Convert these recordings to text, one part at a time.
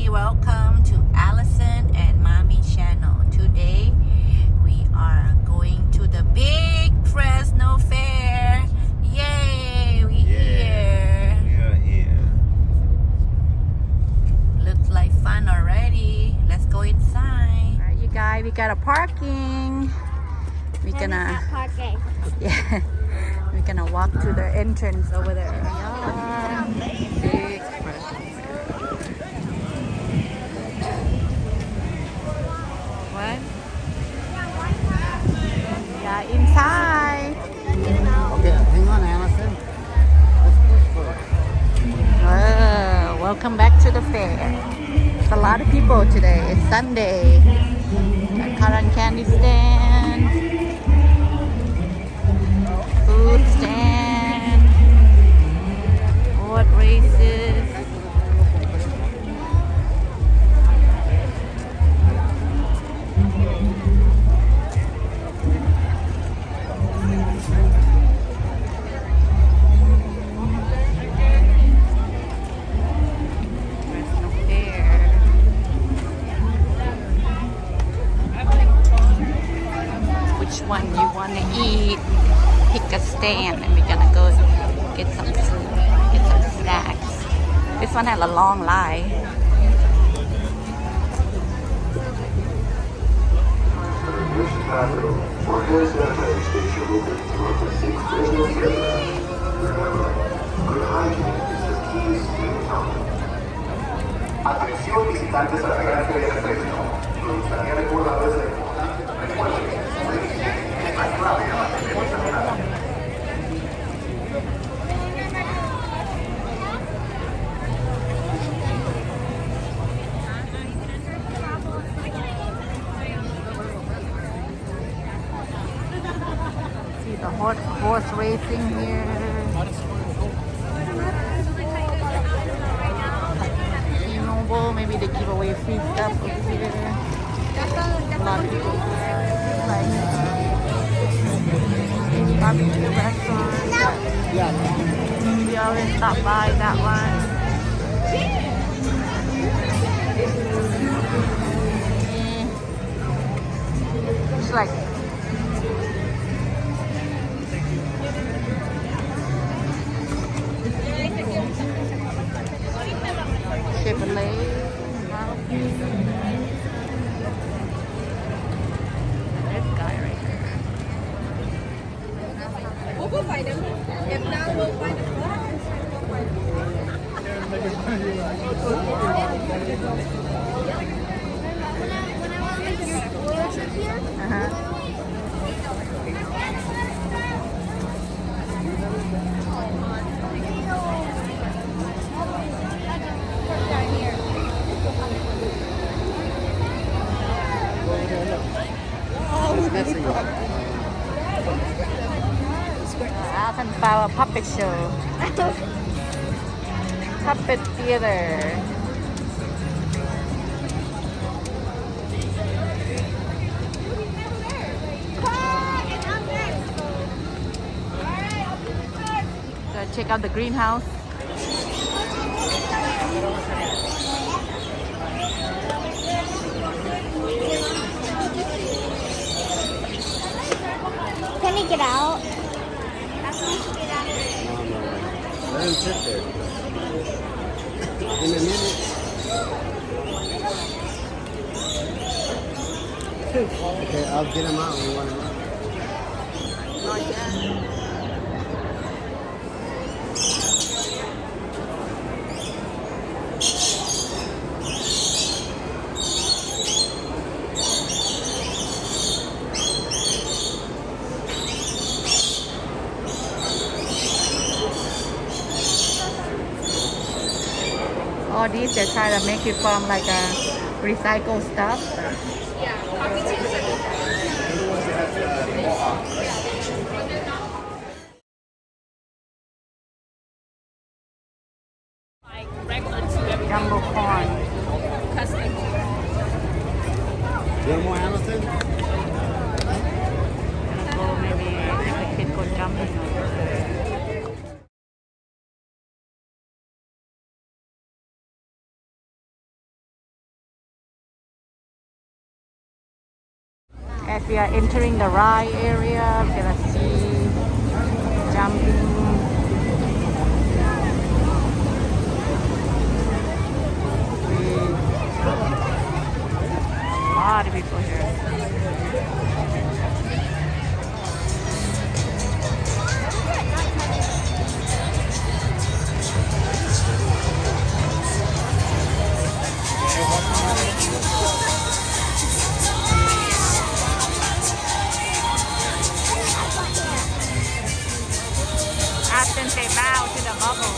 welcome to Allison and Mommy channel. Today we are going to the big Fresno Fair. Yay, we here. We are here. Looks like fun already. Let's go inside. Alright you guys, we got a parking. We're gonna parking. yeah. We're gonna walk to the entrance over there. Yeah. Big Fresno Fair. What? Yeah, inside. Okay, hang on, Allison. Let's push for it. Welcome back to the fair. It's a lot of people today. It's Sunday. Got cotton candy stand, food stand, boat races. Fresno Fair. Which one you want to eat? Pick a stand and we're gonna go get some food, get some snacks. This one has a long line. Atención visitantes a la Gran Feria de Fresno. Nos gustaría recordarles la importante recuerden que la clave a mantener esta jornada. See the horse racing here. T-Mobile, maybe they give away free stuff over here. A lot of people. Like barbecue restaurant. We already stopped by that one. Yeah. It's like Chevrolet. This guy right here. We'll go find him. If not, we'll find him. It's messing up. I can find a puppet show. Puppet theater. So check out the greenhouse. Can he get out? Let him sit there. In a minute. Okay, I'll get him out when we want him out. Not yet. All these they try to make it from like a recycled stuff. Yeah, coffee like regular to Jumbo corn. custom. You want more, Allison? Gonna go maybe let the kid go jumping. As we are entering the ride area, we're gonna see jumping. A lot of people here. Ashton say bow to the bubble.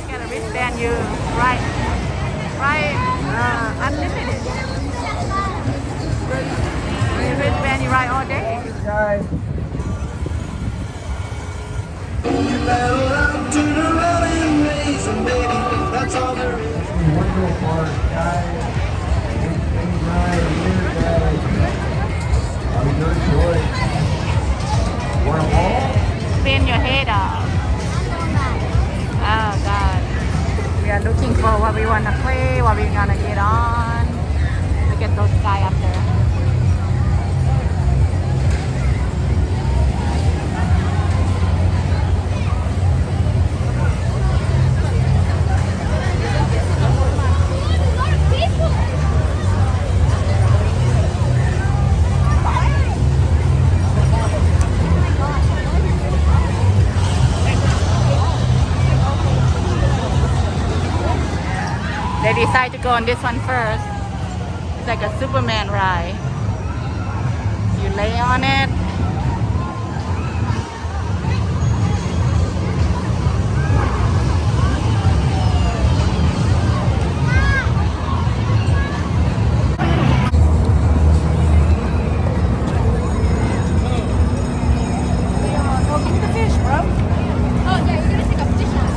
Got a wristband you right unlimited. You wristband you ride all day. Guys. Wonderful park, guys. Enjoy, guys. Have a good choice. Want a ball? Spin your head off. Oh God. We are looking for what we want to play, what we're gonna get on. Look at those guys up there. They decide to go on this one first. It's like a Superman ride. You lay on it. Go get the fish, bro. Oh, yeah, you're gonna take a fish out.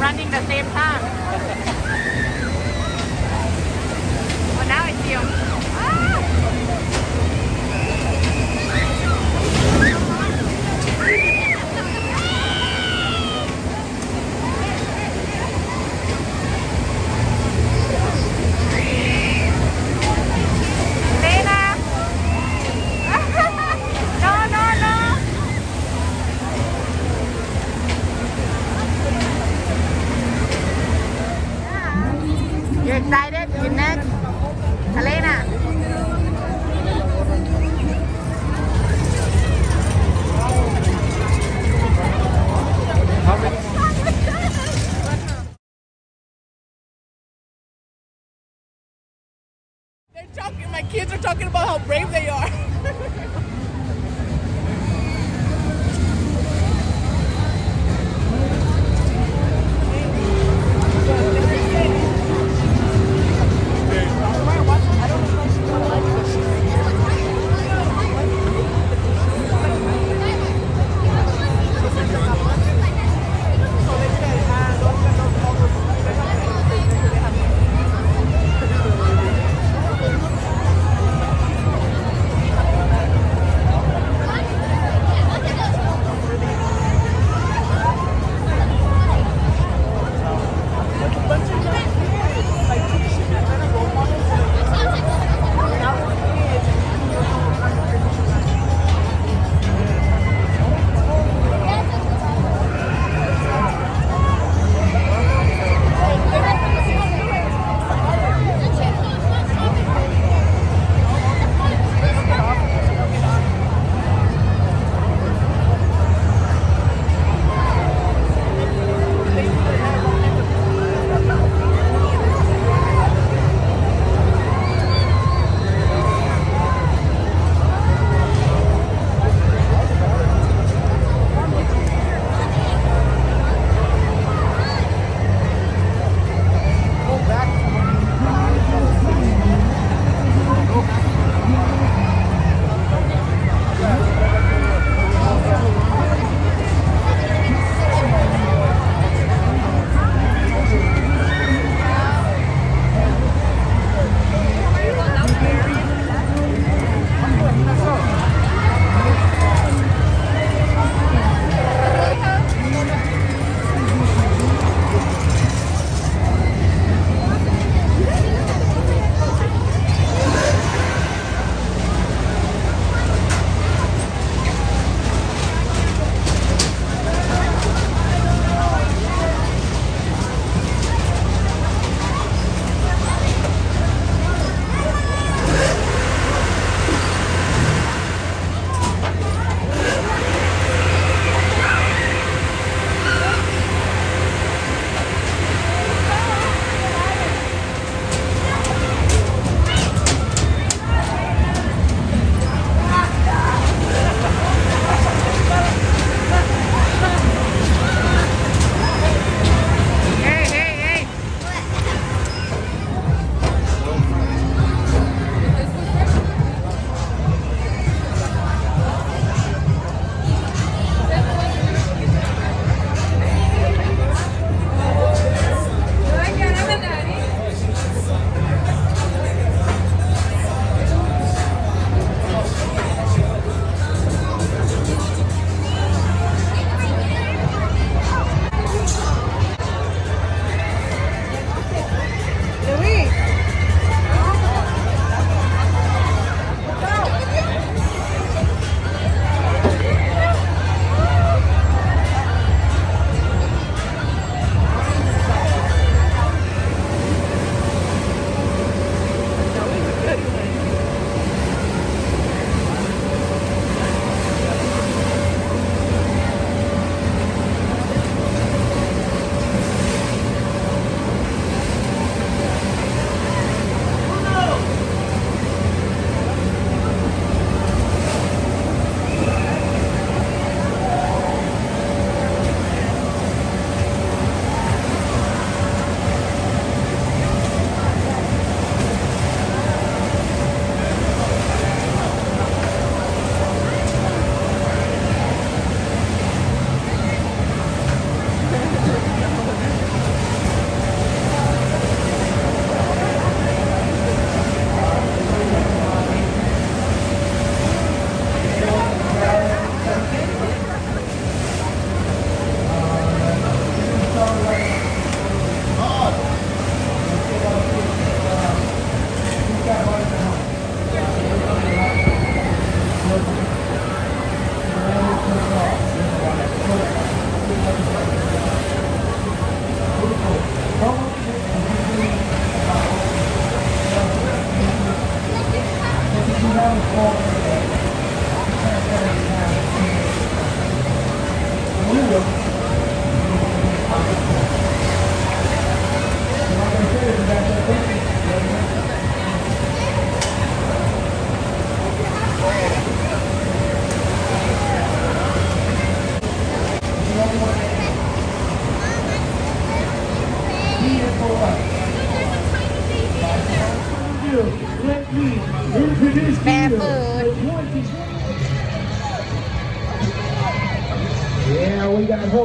running the same time. But now it's you. You excited? You next? Elena? my kids are talking about how brave they are.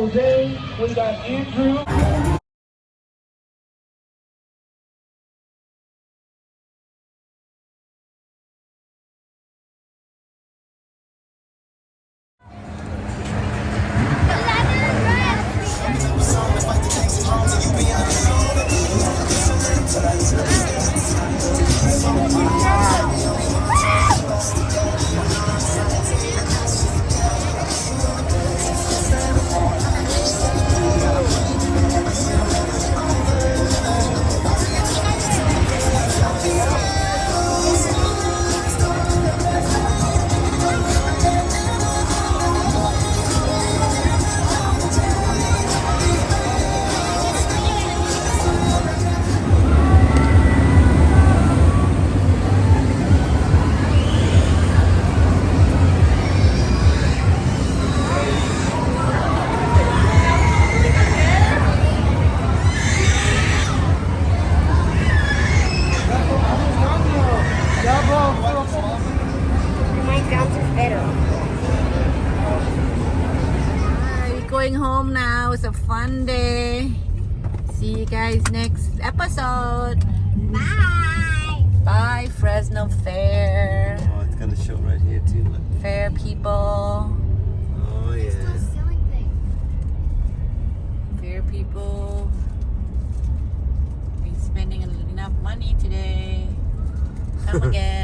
Jose, we got Andrew. We're going home now. It's a fun day. See you guys next episode. Bye. Bye, Fresno Fair. Oh, it's got a show right here too. Look. Fair people. Oh yeah. Selling things. Fair people. Be spending enough money today. Come again.